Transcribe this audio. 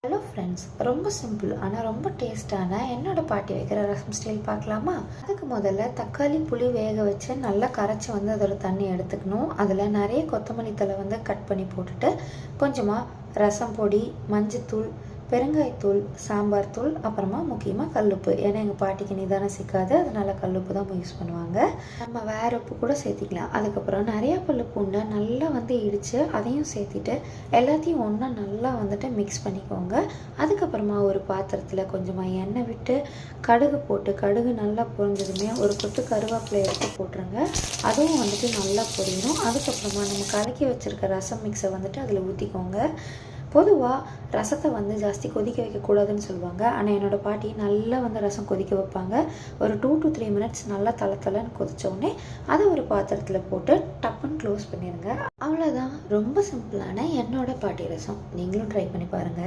Hello friends, ரொம்ப simple ஆனால் ரொம்ப டேஸ்டான என்னோட பாட்டி வைக்கிற ரசம் ஸ்டைல் பார்க்கலாமா? அதுக்கு முதல்ல தக்காளி புளி வேக வச்சு நல்லா கரைச்சி அதோட தண்ணி எடுத்துக்கணும். அதில் நிறைய கொத்தமல்லி தழை கட் பண்ணி போட்டுட்டு கொஞ்சமாக ரசம் பொடி, மஞ்சத்தூள், பெருங்காயத்தூள், சாம்பார் தூள், அப்புறமா முக்கியமாக கல்லுப்பு. ஏன்னா எங்கள் பாட்டிக்கு நிதானம் சிக்காது, அதனால கல்லுப்பு தான் யூஸ் பண்ணுவாங்க. நம்ம வேற உப்பு கூட சேர்த்திக்கலாம். அதுக்கப்புறம் நிறையா பல்லு பூண்டை நல்லா இடித்து அதையும் சேர்த்திட்டு எல்லாத்தையும் ஒன்றா நல்லா மிக்ஸ் பண்ணிக்கோங்க. அதுக்கப்புறமா ஒரு பாத்திரத்தில் கொஞ்சமாக எண்ணெய் விட்டு கடுகு போட்டு கடுகு நல்லா பொரிஞ்சதுமே ஒரு கொத்து கருவேப்பிலை எடுத்து போட்டுருங்க. அதுவும் நல்லா பொரியணும். அதுக்கப்புறமா நம்ம கலக்கி வச்சுருக்க ரசம் மிக்ஸை அதில் ஊற்றிக்கோங்க. பொதுவாக ரசத்தை ஜாஸ்தி கொதிக்க வைக்கக்கூடாதுன்னு சொல்லுவாங்க. ஆனால் என்னோடய பாட்டி நல்லா ரசம் கொதிக்க வைப்பாங்க. ஒரு 2 to 3 மினிட்ஸ் நல்லா தளன்னு கொதித்தோடனே அதை ஒரு பாத்திரத்தில் போட்டு டப்புன்னு க்ளோஸ் பண்ணிடுங்க. அவ்வளோதான், ரொம்ப சிம்பிளான என்னோடய பாட்டி ரசம். நீங்களும் ட்ரை பண்ணி பாருங்கள்.